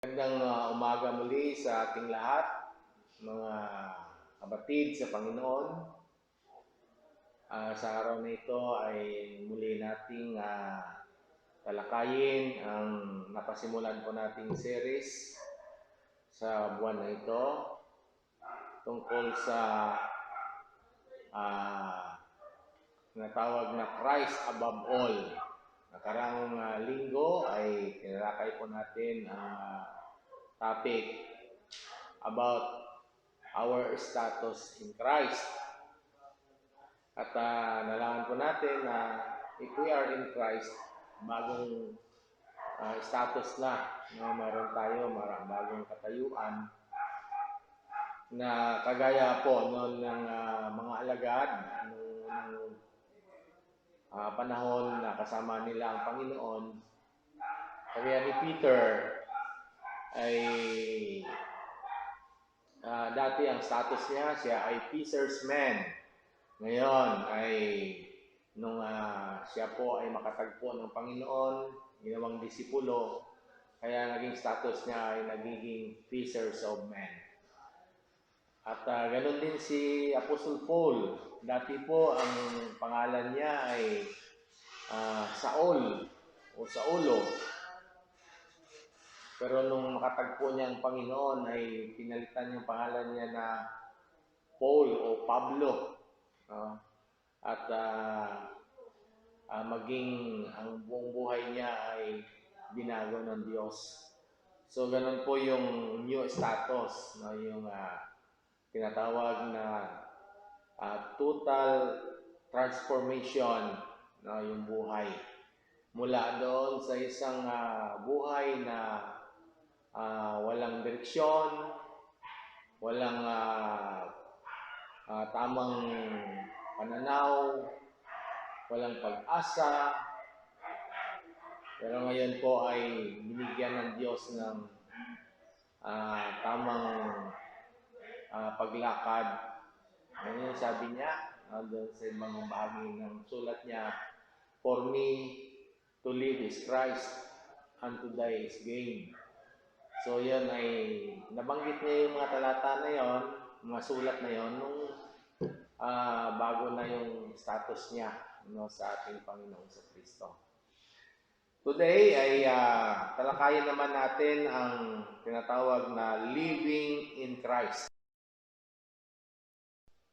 Magandang umaga muli sa ating lahat, mga kapatid sa Panginoon. Sa araw na ito ay muli nating talakayin ang napasimulan po nating series sa buwan na ito tungkol sa natawag na Christ above all. Nakarang linggo ay tinalakay po natin ang topic about our status in Christ. At nalaman po natin na if we are in Christ, bagong status na, meron tayo, bagong katayuan na kagaya po noon ng mga alagad ng panahon na kasama nila ang Panginoon. Kaya ni Peter ay dati ang status niya, siya ay fisher's man. Ngayon ay nung siya po ay makatagpo ng Panginoon, ginawang disipulo, kaya naging status niya ay nagiging fishers of men. At ganun din si Apostle Paul. Dati po ang pangalan niya ay Saul o Saulo. Pero nung makatagpo niya ang Panginoon ay pinalitan yung pangalan niya na Paul o Pablo. At maging ang buong buhay niya ay binago ng Diyos. So ganun po yung new status, yung tinatawag na total transformation, yung buhay. Mula doon sa isang buhay na walang direksyon, walang tamang pananaw, walang pag-asa, pero ngayon po ay binigyan ng Diyos ng tamang paglakad. Ngayon sabi niya, doon sa ibang bahagi ng sulat niya, for me to live is Christ, and to die is gain. So yan ay nabanggit niya yung mga talata na yon, mga sulat na yon, nung bago na yung status niya sa ating Panginoon sa Kristo. Today ay talakayin naman natin ang tinatawag na living in Christ.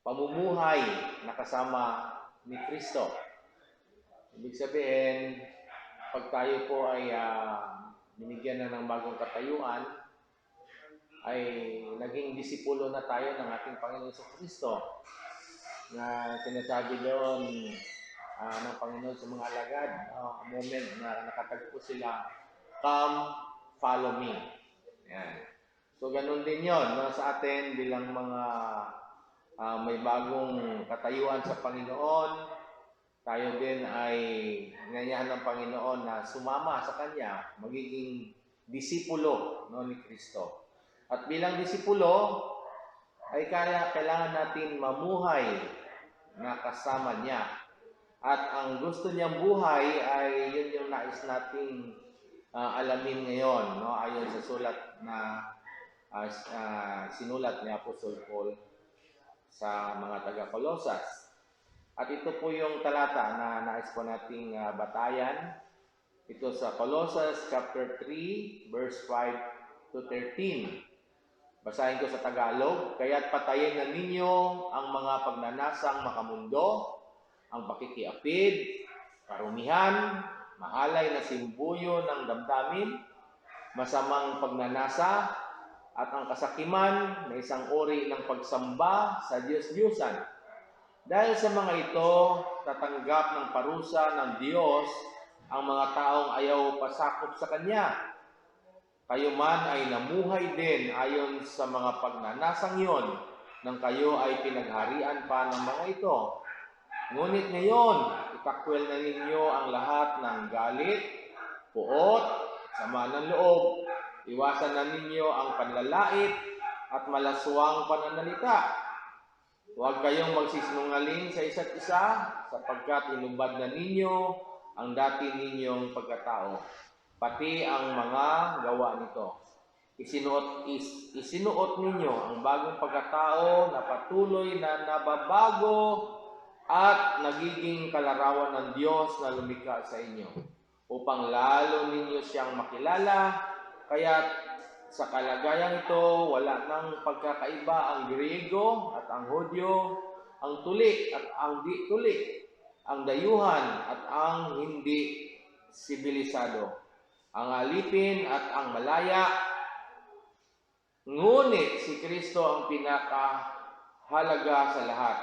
Pamumuhay na kasama ni Kristo. Ibig sabihin, pag tayo po ay binigyan na ng bagong katayuan, ay naging disipulo na tayo ng ating Panginoon sa Kristo. Na sinasabi doon ng Panginoon sa mga alagad, a moment na nakatagpo sila, come, follow me. Yan. So ganun din yon, sa atin bilang mga may bagong katayuan sa Panginoon, tayo din ay inanyahan ng Panginoon na sumama sa Kanya, magiging disipulo ni Kristo. At bilang disipulo, ay kailangan natin mamuhay na kasama Niya. At ang gusto Niyang buhay ay yun yung nais nating alamin ngayon, ayon sa sulat na sinulat ni Apostle Paul sa mga taga-Kolosas. At ito po yung talata na nais po nating batayan. Ito sa Colossus chapter 3, verse 5 to 13. Basahin ko sa Tagalog. Kaya't patayin na ninyo ang mga pagnanasang makamundo, ang pakikiapid, karumihan, mahalay na simbuyo ng damdamin, masamang pagnanasa, at ang kasakiman na isang uri ng pagsamba sa Diyos-Diyusan. Dahil sa mga ito, tatanggap ng parusa ng Diyos ang mga taong ayaw pasakop sa Kanya. Kayo man ay namuhay din ayon sa mga pagnanasang iyon nang kayo ay pinagharian pa ng mga ito. Ngunit ngayon, itakwil na ninyo ang lahat ng galit, puot, sama ng loob. Iwasan na ninyo ang panlalait at malaswang pananalita. Huwag kayong magsisinungaling sa isa't isa sapagkat hinubad na ninyo ang dati ninyong pagkatao, pati ang mga gawa nito. isinuot ninyo ang bagong pagkatao na patuloy na nababago at nagiging kalarawan ng Diyos na lumikha sa inyo, upang lalo ninyo siyang makilala. Kaya sa kalagayang ito, wala nang pagkakaiba ang Griego at ang Hudyo, ang tuli at ang di tuli, ang dayuhan at ang hindi sibilisado, ang alipin at ang malaya. Ngunit si Kristo ang pinakahalaga sa lahat,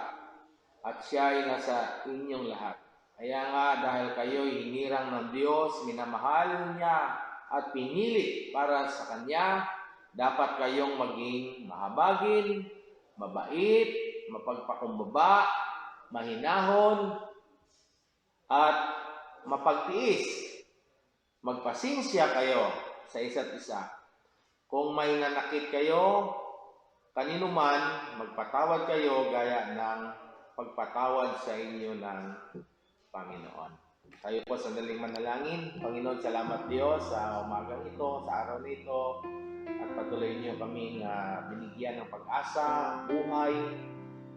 at siya ay nasa inyong lahat. Kaya nga, dahil kayo'y hinirang ng Diyos, minamahal niya at pinili para sa Kanya, dapat kayong maging mahabagin, mabait, mapagpakumbaba, mahinahon, at mapagtiis. Magpasinsya kayo sa isa't isa. Kung may nanakit kayo, kanino man, magpatawad kayo gaya ng pagpatawad sa inyo ng Panginoon. Tayo po sandaling manalangin. Panginoon, salamat Diyos sa umagang ito, sa araw nito, at patuloy niyo kaming binigyan ng pag-asa, buhay,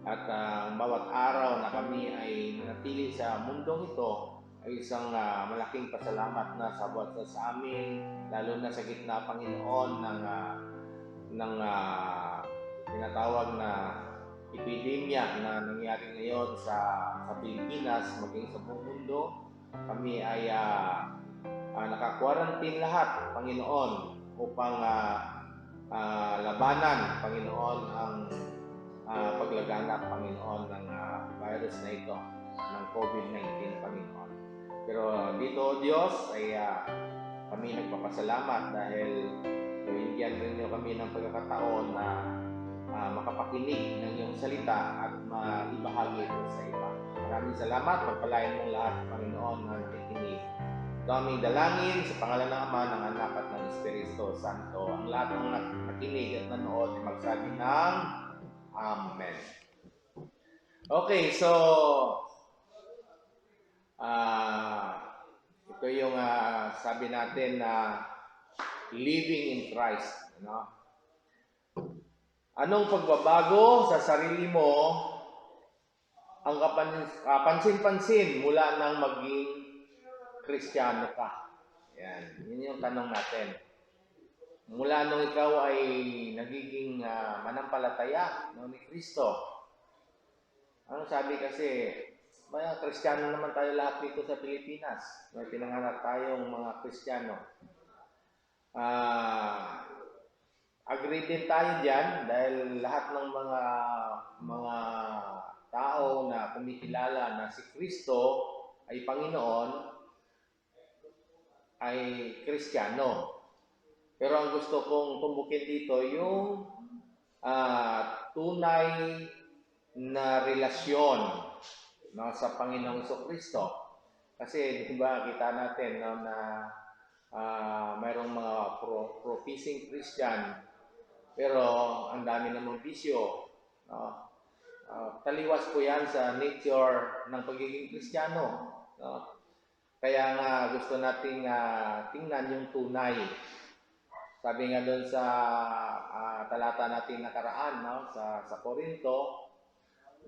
at ang bawat araw na kami ay nanatili sa mundong ito ay isang malaking pasalamat na sabot sa amin, lalo na sa gitna, Panginoon, ng tinatawag na epidemya na nangyari ngayon sa Pilipinas, maging sa buong mundo. Kami ay naka-quarantine lahat, Panginoon, upang labanan, Panginoon, ang paglaganap, Panginoon, ng virus na ito, ng COVID-19, Panginoon. Pero dito, Diyos, ay kami nagpapasalamat dahil binigyan rin niyo kami ng pagkakataon na makapakinig ng iyong salita at maibahagi ito sa iba. Maraming salamat. Pagpalain mong lahat, Panginoon, na nakikinig. Ito aming dalangin sa pangalan ng Ama, ng Anak at ng Espiritu Santo. Ang lahat ng nakikinig at nanood ay magsabi ng Amen. Okay, so ito yung sabi natin na living in Christ. Anong pagbabago sa sarili mo ang kapansin-pansin mula nang maging Kristiyano ka? Yun yung tanong natin. Mula nung ikaw ay nagiging manampalataya ni Kristo. Ang sabi kasi, mga Kristiyano naman tayo lahat dito sa Pilipinas. May pinanganak tayong mga Kristiyano. Agree din tayo dyan dahil lahat ng mga tao na kumikilala na si Kristo ay Panginoon ay Kristiyano. Pero ang gusto kong tumbukin dito yung tunay na relasyon sa Panginoong Kristo. Kasi diba kita natin na mayroong mga professing Christian pero ang dami namang bisyo. Taliwas po yan sa nature ng pagiging Kristiyano. Kaya nga gusto nating tingnan yung tunay. Sabi nga doon sa talata natin nakaraan, sa Korinto,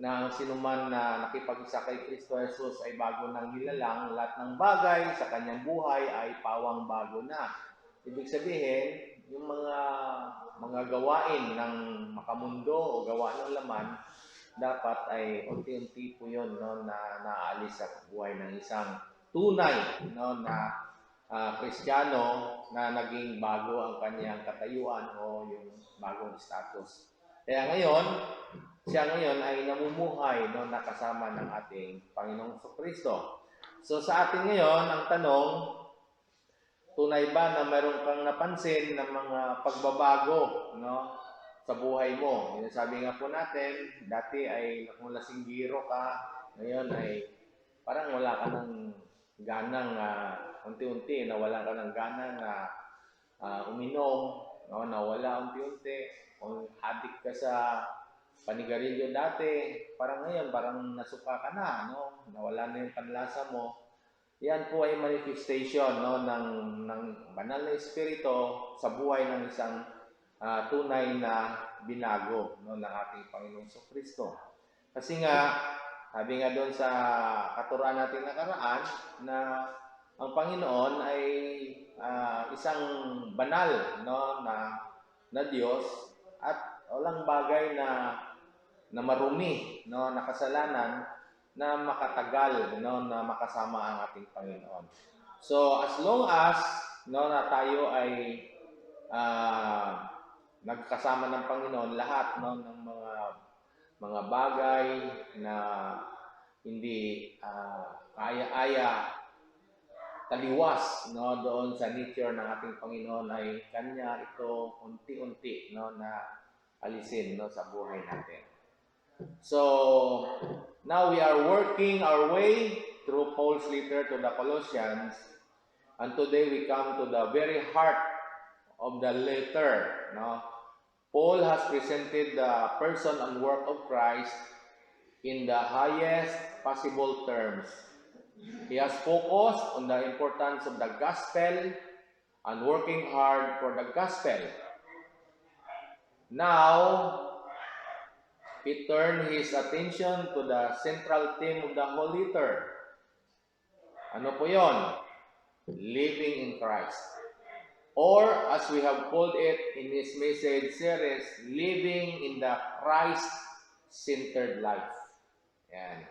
na sinuman na nakipag-isa kay Kristo Jesus ay bago nang nilalang, lahat ng bagay sa kanyang buhay ay pawang bago na. Ibig sabihin, yung mga gawain ng makamundo o gawa ng laman, dapat ay unti-unti po yun na naalis sa buhay ng isang tunay na Kristiyano na naging bago ang kanyang katayuan o yung bagong status. Kaya siya ngayon ay namumuhay nakasama ng ating Panginoong Kristo. So sa atin ngayon, ang tanong, tunay ba na mayroon kang napansin ng mga pagbabago sa buhay mo? Yung sabi nga po natin, dati ay kung lasinggiro ka, ngayon ay parang wala ka ng ganang unti-unti, nawala ka ng ganang uminom, nawala unti-unti. Kung addict ka sa panigarilyo dati, parang ngayon, parang nasuka ka na, nawala na yung panlasa mo. Yan po ay manifestation ng banal na espiritu sa buhay ng isang tunay na binago, no, ng ating Panginoong Kristo. Kasi nga, sabi nga doon sa katuruan natin nakaraan na ang Panginoon ay isang banal, no, na Diyos, at walang bagay na marumi, no, na kasalanan na makatagal, no, na makasama ang ating Panginoon. So as long as, no, na tayo ay nagkasama ng Panginoon, lahat, no, ng mga bagay na hindi kaya-aya taliwas, no, doon sa nature ng ating Panginoon, ay Kanya ito unti-unti, no, na alisin, no, sa buhay natin. So now we are working our way through Paul's letter to the Colossians, and today we come to the very heart of the letter, no. Paul has presented the person and work of Christ in the highest possible terms. He has focused on the importance of the gospel and working hard for the gospel. Now, he turned his attention to the central theme of the whole letter. Ano po yon? Living in Christ. Or, as we have called it in this message series, living in the Christ-centered life. Yan.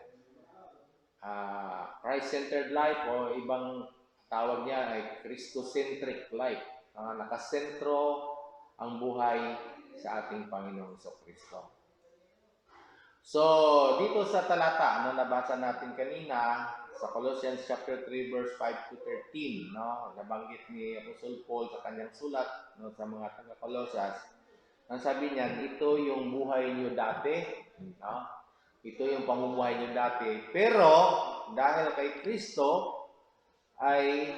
Christ-centered life, o ibang tawag niya ay Christocentric life. Nakasentro ang buhay sa ating Panginoong Kristo. So, dito sa talata, nabasa natin kanina, sa Colossians chapter 3 verse 5 to 13, no, nabanggit ni Apostle Paul sa kanyang sulat, no, sa mga taga-Colosas. Ang sabi niya, ito yung buhay niyo dati, no? Ito yung pamumuhay niyo dati. Pero dahil kay Kristo ay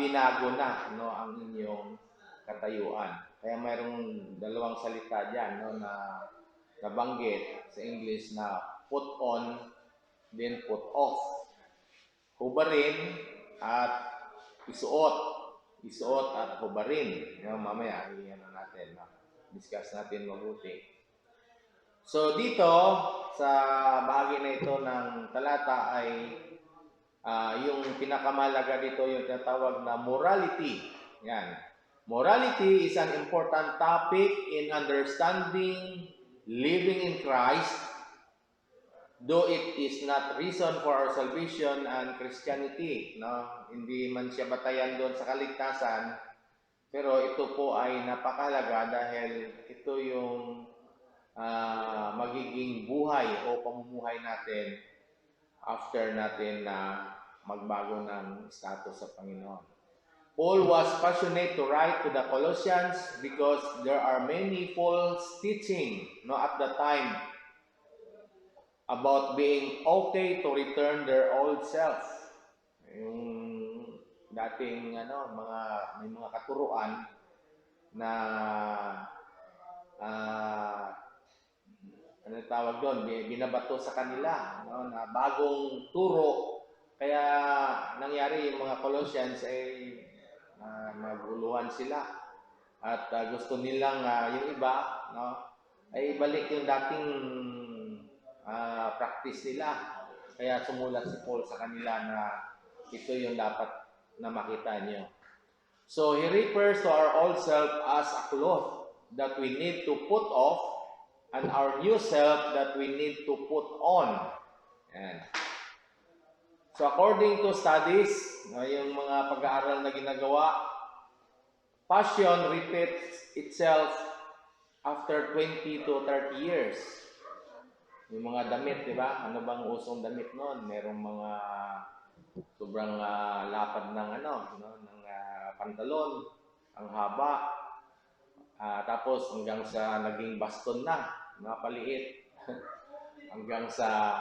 binago na, no, ang inyong katayuan. Kaya mayroong dalawang salita diyan, no, na nabanggit sa English na put on, then put off. Hubarin at isuot. Isuot at hubarin. Mamaya, natin, discuss natin mabuti. So dito, sa bahagi na ito ng talata ay yung pinakamalaga dito, yung tinatawag na morality. Yan. Morality is an important topic in understanding living in Christ, though it is not reason for our salvation and Christianity, no? Hindi man siya batayan doon sa kaligtasan, pero ito po ay napakahalaga dahil ito yung magiging buhay o pamumuhay natin after natin na magbago ng status sa Panginoon. Paul was passionate to write to the Colossians because there are many false teaching, no, at the time about being okay to return their old self. Yung dating may mga katuruan na ano tawag doon, binabato sa kanila, no, na bagong turo. Kaya nangyari yung mga Colossians ay naguluhan sila at gusto nilang yung iba, no, ay ibalik yung dating practice nila. Kaya sumulat si Paul sa kanila na ito yung dapat na makita niyo. So he refers to our old self as a cloth that we need to put off and our new self that we need to put on. Yan. So according to studies, yung mga pag-aaral na ginagawa, passion repeats itself after 20 to 30 years. Yung mga damit, di ba? Ano bang usong damit noon? Merong mga sobrang lapad ng ng pantalon, ang haba. Tapos hanggang sa naging baston na, napaliit. Hanggang sa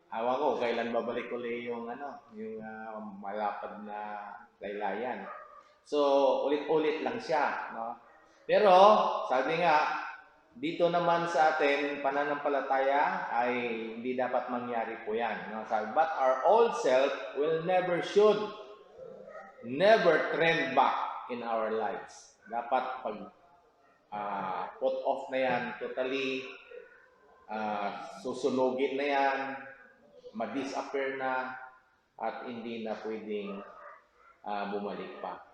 awa ko kailan babalik ulit yung malapad na laylayan. So ulit-ulit lang siya, no? Pero sabi nga, dito naman sa atin, pananampalataya ay hindi dapat mangyari po yan. No? But our old self will never trend back. in our lives. Dapat pag put off na yan, totally susunugin na yan, ma-disappear na, at hindi na pwedeng bumalik pa.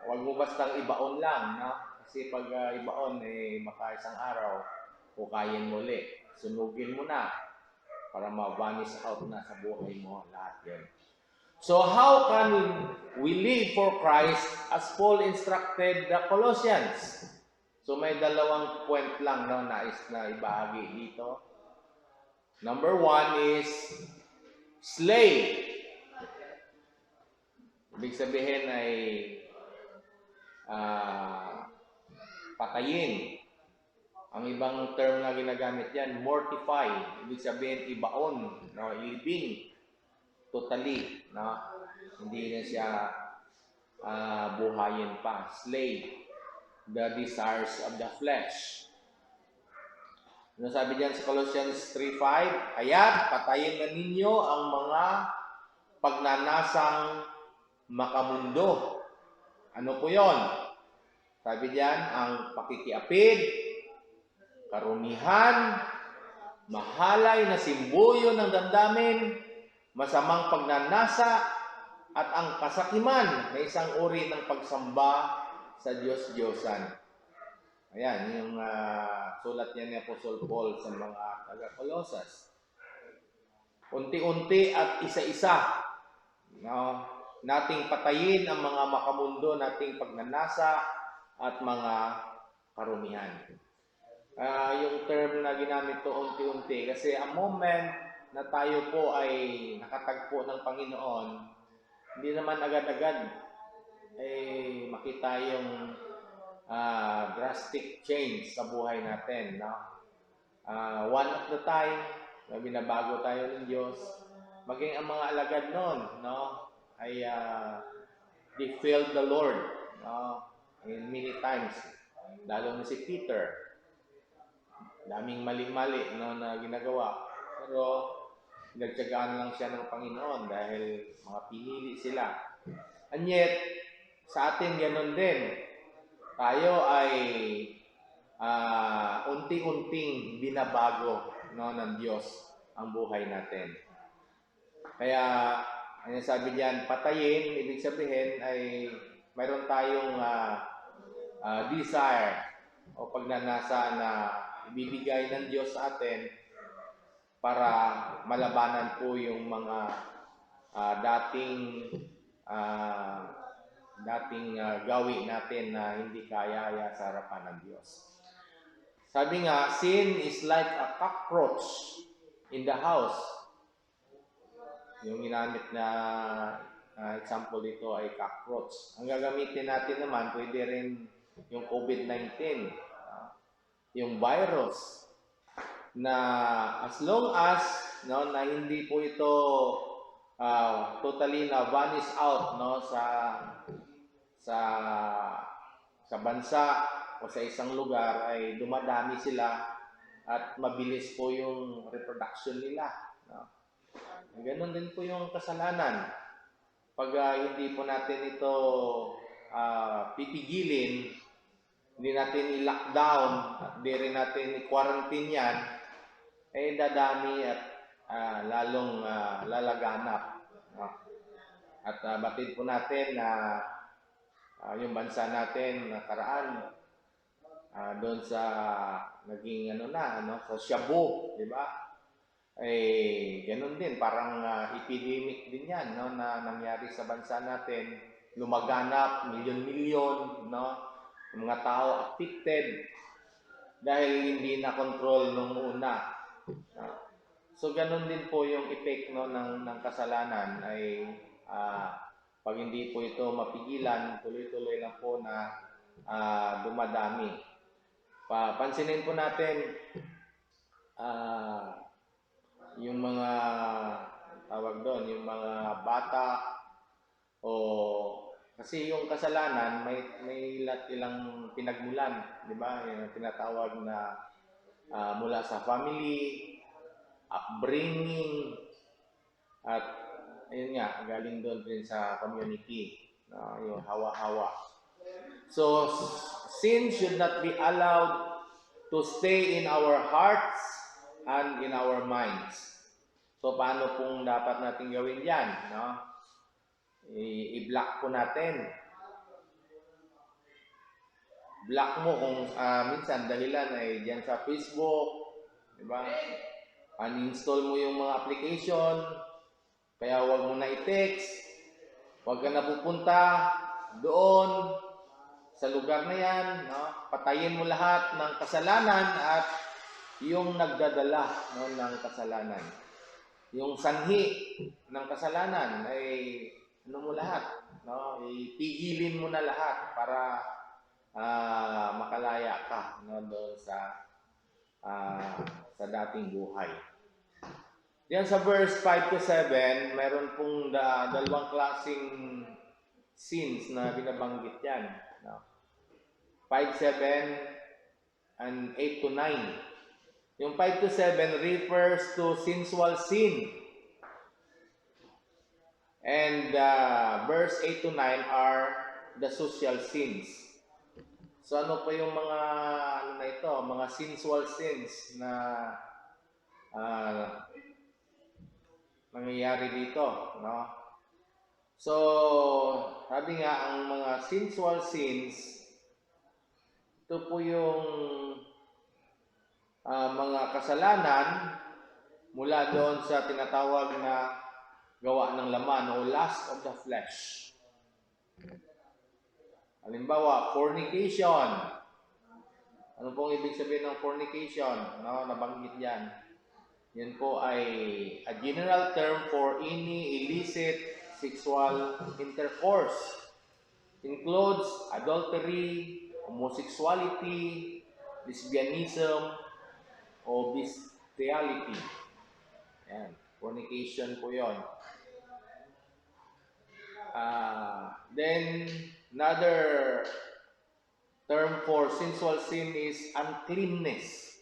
Huwag mo bastang ibaon lang, no? Kasi pag ibaon, maka isang araw, hukayin mo ulit. Sunugin mo na para ma-vanish out na sa buhay mo lahat yan. So how can we live for Christ as Paul instructed the Colossians? So may dalawang point lang, no, nais na ibahagi dito. Number 1 is slay. Ibig sabihin ay patayin. Ang ibang term na ginagamit yan, mortify. Ibig sabihin ibaon, no, ilibing. Totally, no? Hindi na siya buhayin pa. Slay the desires of the flesh. Ano sabi diyan sa Colossians 3:5? Kaya patayin na ninyo ang mga pagnanasang makamundo. Ano po yon? Sabi diyan, ang pakikiapid, karumihan, mahalay na simbuyo ng damdamin, masamang pagnanasa, at ang kasakiman na isang uri ng pagsamba sa Diyos-Diyosan. Ayan, yung sulat niya ni Apostle Paul sa mga taga-Colosas. Unti-unti at isa-isa, no, nating patayin ang mga makamundo, nating pagnanasa at mga karumihan. Yung term na ginamit to unti-unti, kasi a moment na tayo po ay nakatagpo ng Panginoon, hindi naman agad-agad makita yung drastic change sa buhay natin, no? One at a time, na binabago tayo ng Diyos. Maging ang mga alagad noon, no, ay they failed the Lord, no, in many times. Lalo na si Peter, daming mali-mali, no, na ginagawa. Pero nagtiyagaan lang siya ng Panginoon dahil mga pinili sila. And yet, sa atin ganoon din. Tayo ay unti-unting binabago, no, ng Diyos ang buhay natin. Kaya, ano sabi diyan, patayin, ibig sabihin ay mayroon tayong desire o pagnanasa na ibibigay ng Diyos sa atin para malabanan po yung mga dating gawi natin na hindi kaya sa harapan ng Diyos. Sabi nga, sin is like a cockroach in the house. Yung ginamit na example dito ay cockroach. Ang gagamitin natin naman, pwede rin yung COVID-19, yung virus, na as long as, no, na hindi po ito totally na vanish out, no, sa bansa o sa isang lugar, ay dumadami sila at mabilis po yung reproduction nila, no? Ganon din po yung kasalanan. Pag hindi po natin ito pipigilin, hindi natin i-lockdown at hindi rin natin i-quarantine yan, dadami at lalong lalaganap, no? At batid po natin na yung bansa natin nakaraan doon sa naging sa Shabu, di ba? Ganun din, parang epidemic din yan, no, na nangyari sa bansa natin. Lumaganap, milyon-milyon, no, mga tao affected dahil hindi na control nung una. So ganun din po yung effect, no, ng kasalanan ay pag hindi po ito mapigilan, tuloy-tuloy lang po na dumadami. Pansinin po natin yung mga tawag doon, yung mga bata, kasi yung kasalanan may ilang pinagmulan, di ba? Yung tinatawag na mula sa family, upbringing, at ayun nga, galing doon din sa community, yung hawa-hawa. So, sin should not be allowed to stay in our hearts and in our minds. So, paano pong dapat natin gawin yan? No? I-block po natin. Block mo kung minsan dahilan ay dyan sa Facebook, di ba? Uninstall mo yung mga application, kaya huwag mo na i-text, huwag ka na pupunta doon sa lugar na yan, no? Patayin mo lahat ng kasalanan at yung nagdadala, no, ng kasalanan. Yung sanhi ng kasalanan ay ano mo lahat, no? Ipigilin mo na lahat para makalaya ka, no, doon sa dating buhay. Yan sa verse 5 to 7, meron pong dalawang klaseng sins na binabanggit yan. No? 5, 7, and 8 to 9. Yung 5 to 7 refers to sensual sin. And verse 8 to 9 are the social sins. So ano pa yung mga mga sensual sins na nangyayari dito, no? So, sabi nga ang mga sensual sins, ito po yung mga kasalanan mula doon sa tinatawag na gawa ng laman o lust of the flesh. Halimbawa, fornication. Ano pong ibig sabihin ng fornication? No, nabanggit yan. Yan po ay a general term for any illicit sexual intercourse. Includes adultery, homosexuality, lesbianism, o bestiality. Yan, fornication po yun. Then, another term for sensual sin is uncleanness.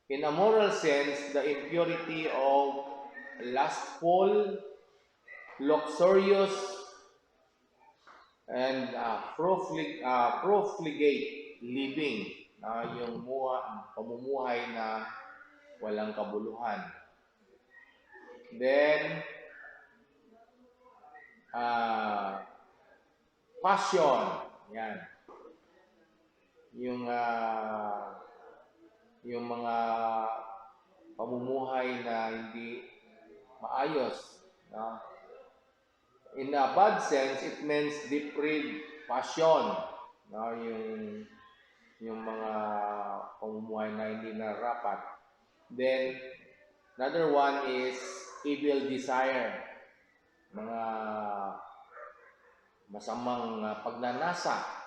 In a moral sense, the impurity of lustful, luxurious, and profligate living. Yung pamumuhay na walang kabuluhan. Then, passion. Yan. Yung mga pamumuhay na hindi maayos. No? In a bad sense, it means depraved passion. No? Yung mga pamumuhay na hindi narapat. Then, another one is evil desire. Mga masamang pagnanasa.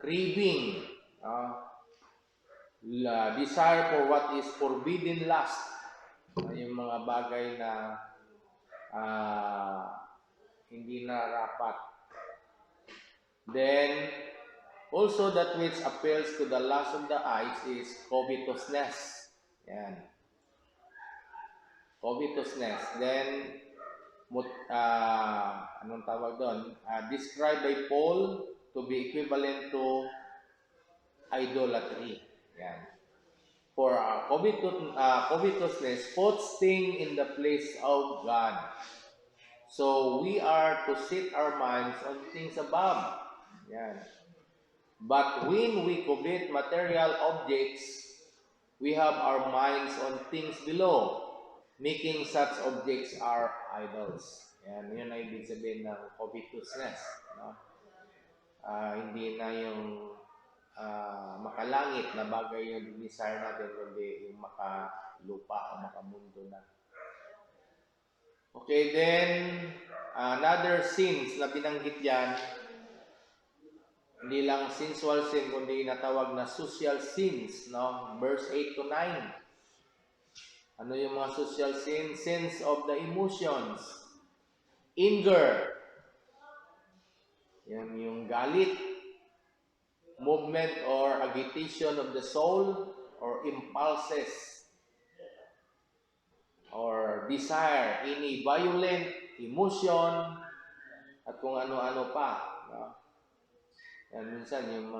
Craving. Desire for what is forbidden lust. Yung mga bagay na hindi narapat. Then, also that which appeals to the lust of the eyes is covetousness. Yan. Covetousness. Then, anong tawag doon? Described by Paul to be equivalent to idolatry. Yan. For covetousness puts things in the place of God. So we are to set our minds on things above. Yan. But when we covet material objects, we have our minds on things below, making such objects our idols. Yan, yun ay ibig sabihin ng covetousness. No? Hindi na yung makalangit na bagay yung desire natin, kundi yung makalupa o makamundo na. Okay, then another sins na binanggit yan, hindi lang sensual sin, kundi natawag na social sins, no? Verse 8 to 9. Ano yung mga social sins? Sins of the emotions. Anger. Yan yung galit. Movement or agitation of the soul, or impulses, or desire, any violent emotion, at kung ano-ano pa. No? Yan, minsan yung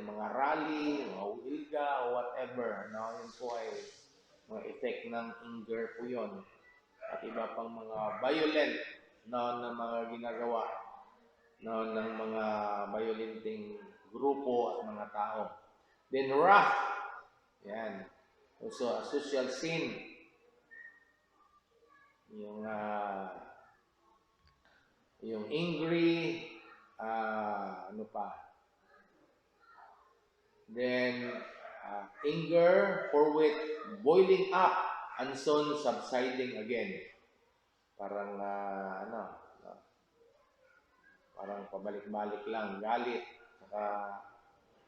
mga rally, mga wilga, whatever, no? Yun po ay mga effect ng anger po yun. At iba pang mga violent, no, na mga ginagawa, no, ng mga violenting grupo at mga tao. Then wrath, yan. Also a social sin. Yung angry, ano pa? Then, anger, forthwith, boiling up, and soon subsiding again. Parang, parang pabalik-balik lang, galit, saka,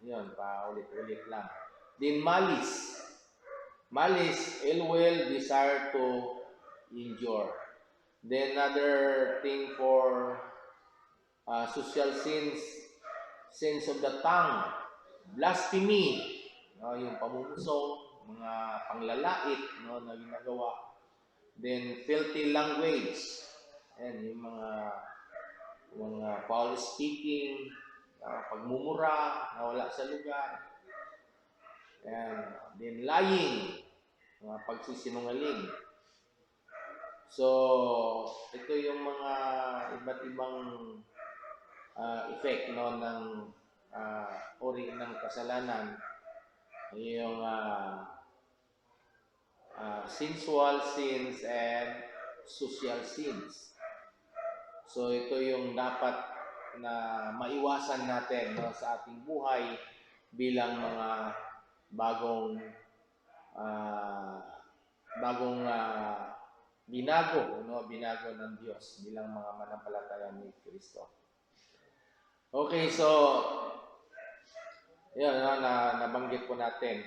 yun, paulit-ulit lang. Then, malice. Malice, ill will, desire to injure. Then, another thing for social sins of the tongue. Blasphemy, no, yung pamumusong, mga panglalait, no, na ginagawa. Then filthy language, and yung mga foul speaking, pagmumura na wala sa lugar. And then lying, mga pagsisinungaling. So ito yung mga iba't ibang effect, no, ng uri ng kasalanan, yung sensual sins and social sins. So ito yung dapat na maiwasan natin, no, sa ating buhay bilang mga bagong binago ng Diyos bilang mga manampalataya ni Kristo. Okay, so yan, nabanggit po natin.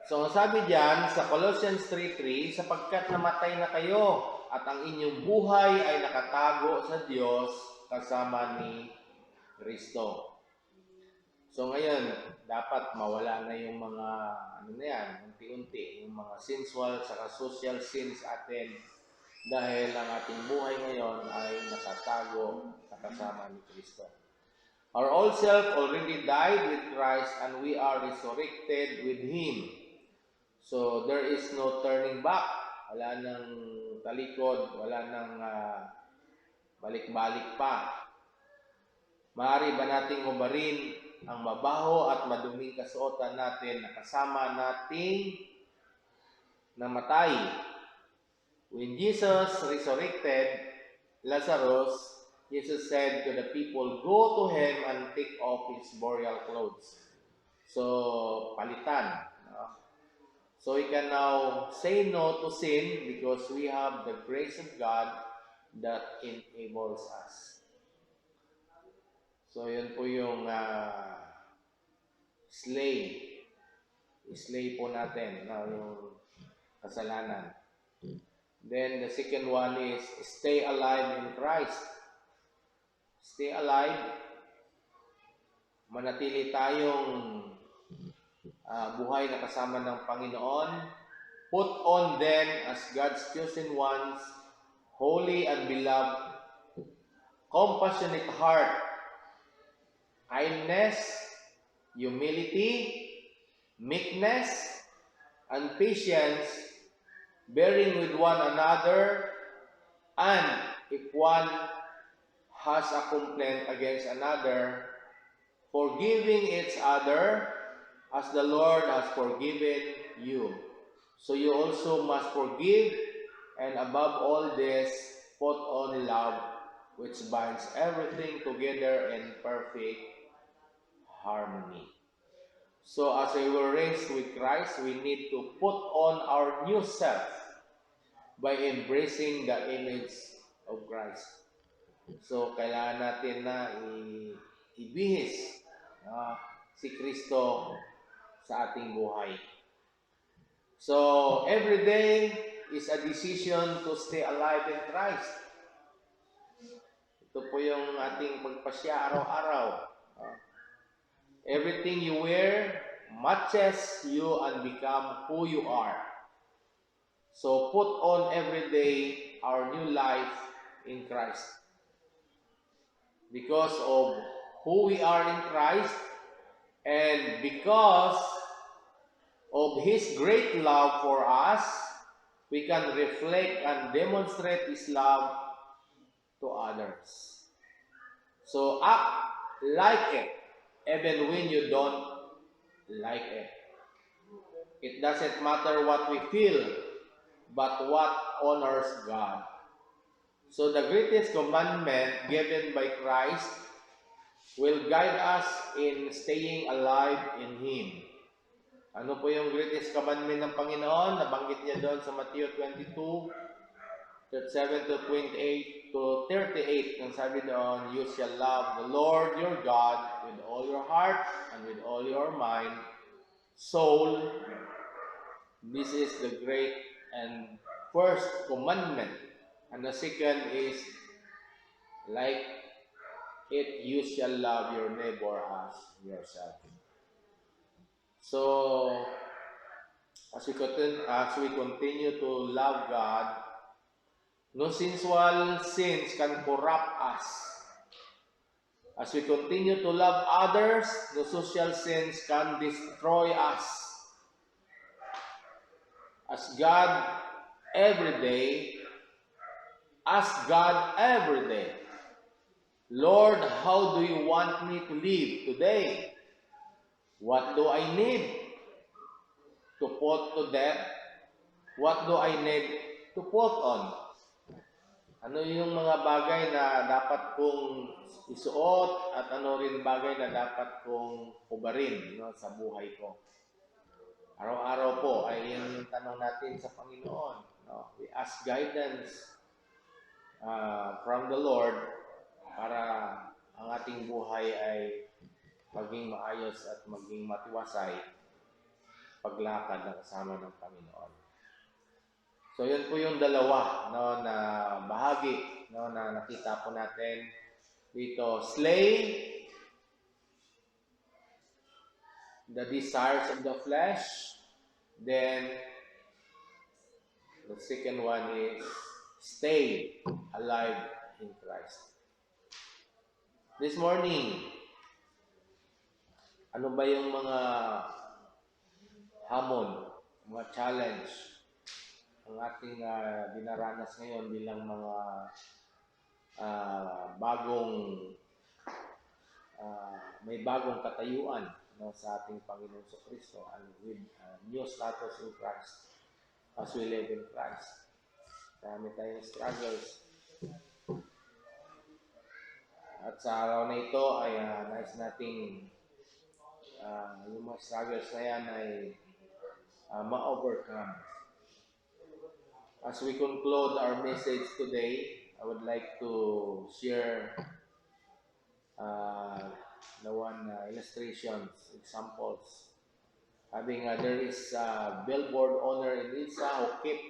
So sabi diyan sa Colossians 3:3, sapagkat namatay na kayo at ang inyong buhay ay nakatago sa Diyos kasama ni Kristo. So ngayon, dapat mawala na yung mga unti-unti, yung mga sensual saka social sins atin, dahil ang ating buhay ngayon ay nakatago sa kasama ni Kristo. Our old self already died with Christ and we are resurrected with Him. So there is no turning back. Wala nang talikod, wala nang balik-balik pa. Maaari ba nating hubarin ang mabaho at maduming kasuotan natin na kasama nating namatay? When Jesus resurrected Lazarus, Jesus said to the people, "Go to him and take off his burial clothes." So, palitan. No? So, we can now say no to sin because we have the grace of God that enables us. So, yun po yung slay po natin, no? Yung kasalanan. Then the second one is stay alive in Christ. Stay alive. Manatili tayong buhay na kasama ng Panginoon. Put on then as God's chosen ones, holy and beloved, compassionate heart, kindness, humility, meekness, and patience, bearing with one another, and if one has a complaint against another, forgiving each other as the Lord has forgiven you. So you also must forgive, and above all this, put on love, which binds everything together in perfect harmony. So as we were raised with Christ, we need to put on our new self by embracing the image of Christ. So kailangan natin na ibihis si Kristo sa ating buhay. So every day is a decision to stay alive in Christ. Ito po yung ating pagpasya araw-araw. Everything you wear matches you and become who you are. So put on every day our new life in Christ. Because of who we are in Christ, and because of His great love for us, we can reflect and demonstrate His love to others. So act like it, even when you don't like it. It doesn't matter what we feel, but what honors God. So the greatest commandment given by Christ will guide us in staying alive in Him. Ano po yung greatest commandment ng Panginoon? Nabanggit niya doon sa Matthew 22, 37 to 28 to 38. Ang sabi doon, you shall love the Lord your God with all your heart and with all your mind, soul. This is the great and first commandment. And the second is, like it, you shall love your neighbor as yourself. So, as we continue to love God, no sensual sins can corrupt us. As we continue to love others, no social sins can destroy us. Ask God every day, Lord, how do you want me to live today? What do I need to put to death? What do I need to put on? Ano yung mga bagay na dapat kong isuot at ano rin bagay na dapat kong hubarin sa buhay ko? Araw-araw po ay yung tanong natin sa Panginoon. We ask guidance from the Lord para ang ating buhay ay maging maayos at maging matiwasay paglakad ng kasama ng Panginoon. So, yun po yung dalawa na bahagi na nakita po natin dito. Slay the desires of the flesh. Then, the second one is stay alive in Christ. This morning, ano ba yung mga hamon, mga challenge ang ating dinaranas ngayon bilang mga may bagong katayuan sa ating Panginoon sa Kristo and with new status in Christ as we live in Christ. Marami tayong struggles. At sa araw na ito ay nais nating yung mga struggles na yan ay ma-overcome. As we conclude our message today, I would like to share the one illustrations, examples. There is a billboard owner in Lisa who kept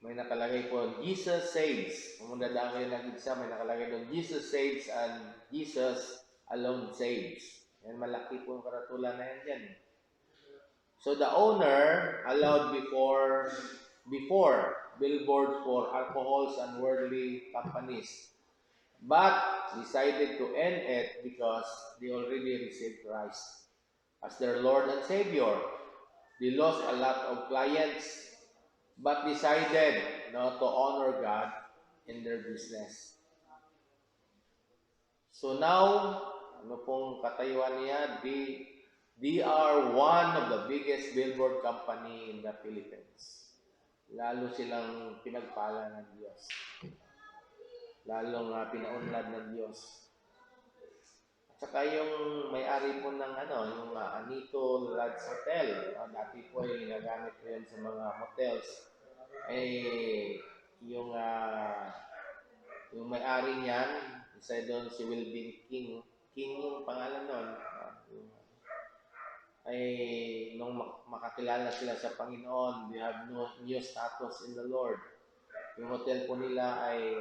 may nakalagay po, Jesus saves. Kung dadaan kayo nag-isa, may nakalagay doon, Jesus saves and Jesus alone saves. Yan, malaki po yung karatulan na yan dyan. So the owner allowed before billboards for alcohols and worldly companies, but decided to end it because they already received Christ as their Lord and Savior. They lost a lot of clients, but decided to honor God in their business. So now, ano pong katayuan niya? They are one of the biggest billboard company in the Philippines. Lalo silang pinagpala ng Diyos. Lalong pinaunlad ng Diyos. At saka yung may-ari po ng yung Anito Lodge Hotel. Dati po ay ginagamit po yan sa mga hotels. Yung may-ari niyan, isa doon si Wilbin King. King yung pangalan nun. Nung makakilala sila sa Panginoon, they have new status in the Lord. Yung hotel po nila ay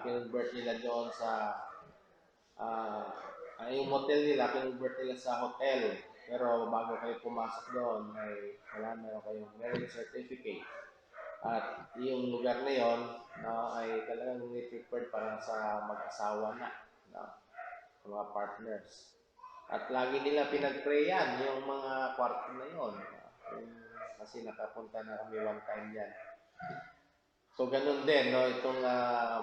kinonvert nila doon sa yung hotel nila, kinonvert nila sa hotel. Pero bago kayo pumasok doon, wala na kayong marriage certificate. At yung lugar na yon, no, ay talagang prepared para sa mag-asawa na, no, mga partners. At lagi nila pinag-prayan yung mga kwarto na yon. Kasi nakapunta na kami one time dyan. So ganun din, no, itong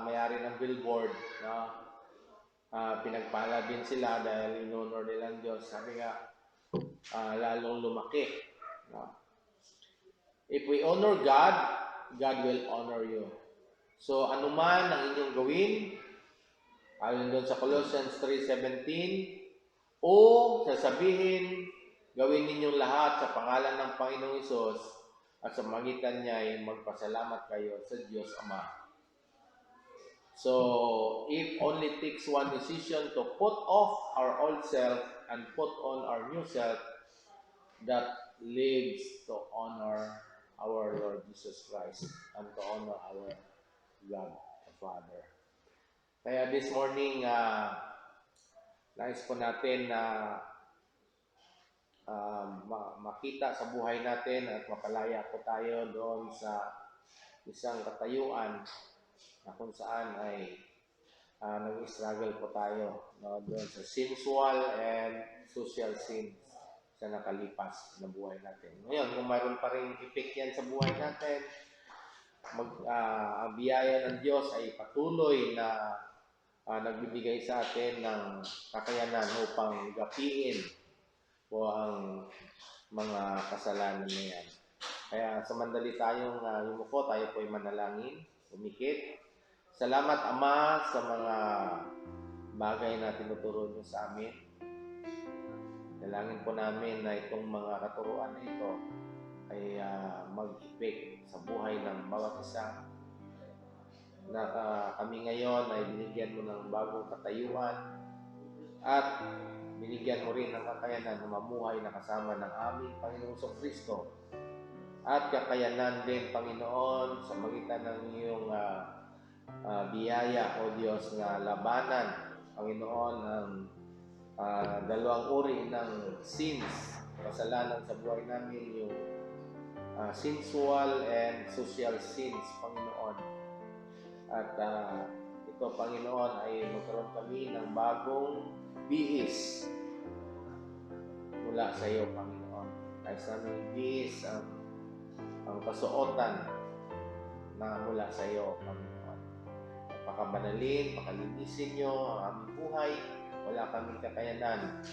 may-ari ng billboard, no, pinagpala din sila dahil in-honor nila ng Diyos. Sabi nga, lalong lumaki. No? If we honor God, God will honor you. So anuman ang inyong gawin, ayon doon sa Colossians 3:17, o sasabihin, gawin ninyong lahat sa pangalan ng Panginoong Hesus at sa magitan niya ay magpasalamat kayo sa Diyos Ama. So, it only takes one decision to put off our old self and put on our new self that lives to honor our Lord Jesus Christ and to honor our God the Father. Kaya this morning, nais po natin na makita sa buhay natin at mapalaya po tayo doon sa isang katayuan na kung saan ay nag-struggle po tayo, no, doon sa sensual and social sins sa nakalipas na buhay natin. Ngayon, kung mayroon pa rin effect yan sa buhay natin, ang biyaya ng Diyos ay patuloy na nagbibigay sa atin ng kakayanan upang gapiin po ang mga kasalanan na yan. Kaya samandali tayong yumuko, tayo po ay manalangin, umikit. Salamat Ama sa mga bagay na tinuturo niyo sa amin. Dalangin po namin na itong mga katuruan na ito ay mag-effect sa buhay ng bawat isa. Na kami ngayon ay binigyan mo ng bagong katayuan at binigyan mo rin ng kakayanan na mamuhay na kasama ng aming Panginoong Kristo. At kakayanan din, Panginoon, sa magitan ng iyong biyaya, O Diyos, na labanan, Panginoon, ang dalawang uri ng sins, kasalanan sa buhay namin, yung sensual and social sins, Panginoon. At ito, Panginoon, ay magkaroon kami ng bagong bihis mula sa iyo, Panginoon. Kahit sa aming bihis, ang kasuotan na mula sa iyo, Panginoon. Pakabanalin, pakalinisin niyo ang aming buhay. Wala kaming kakayanan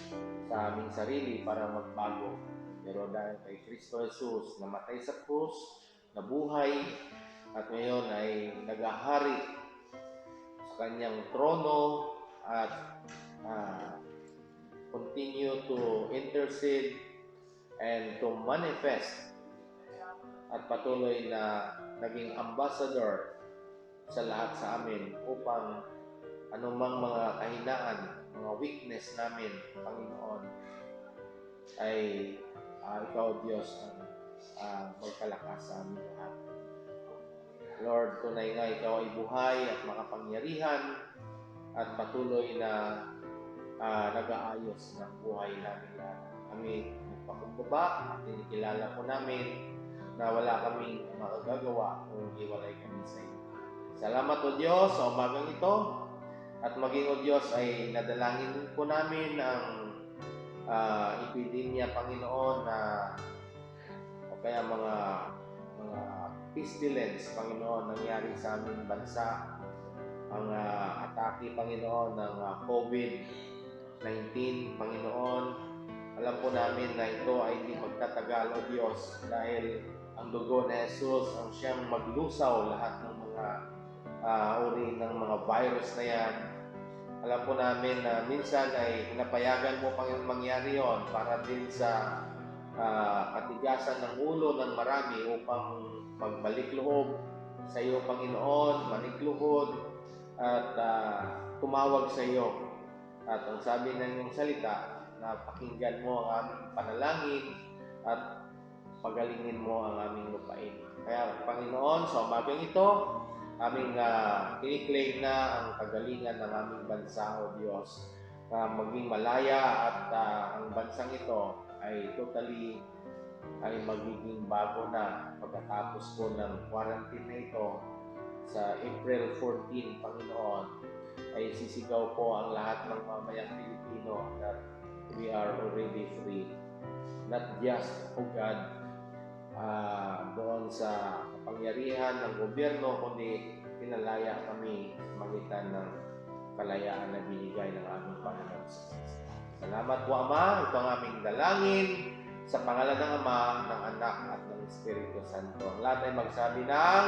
sa aming sarili para magbago. Pero dahil kay Kristo Jesus, namatay sa krus, nabuhay, at ngayon ay naghahari sa kanyang trono at continue to intercede and to manifest at patuloy na naging ambassador sa lahat sa amin upang anumang mga kahinaan, mga weakness namin, Panginoon, ay Ikaw, Diyos, ang magpalakas sa amin lahat. Lord, tunay nga Ikaw ay buhay at makapangyarihan at patuloy na nag-aayos ng buhay namin lahat. Kami nagpakumbaba at tinikilala po namin na wala kaming makagagawa kung hiwalay kami sa iyo. Salamat o Diyos sa umagang ito at maging o Diyos ay nadalangin po namin ang epidemya, Panginoon, na o kaya mga pestilence, Panginoon, nangyari sa aming bansa, ang atake, Panginoon, ng COVID-19, Panginoon. Alam po namin na ito ay hindi magtatagal, O Diyos, dahil ang dugo ni Jesus ang siyang maglusaw lahat ng mga uri ng mga virus na yan. Alam po namin na minsan ay pinapayagan mo, Panginoon, mangyari yon para din sa katigasan ng ulo ng marami upang magbalik loob sa iyo, Panginoon, manikluhod at tumawag sa iyo. At ang sabi ng iyong salita, na pakinggan mo ang aming panalangin at pagalingin mo ang aming lupain. Kaya, Panginoon, sa umagang ito, aming kiniklaim na ang kagalingan ng aming bansa, O Diyos, na maging malaya at ang bansang ito ay totally ay magiging bago na pagkatapos po ng quarantine na ito sa April 14, Panginoon, ay sisigaw po ang lahat ng mamayang Pilipino that we are already free. Not just, O God, doon sa kapangyarihan ng gobyerno, kundi pinalaya kami sa magitan ng kalayaan na binigay ng aming Panginoon sa Kristo. Salamat po, Ama. Ito ang aming dalangin sa pangalan ng Ama, ng Anak, at ng Espiritu Santo. Ang lahat ay magsabi ng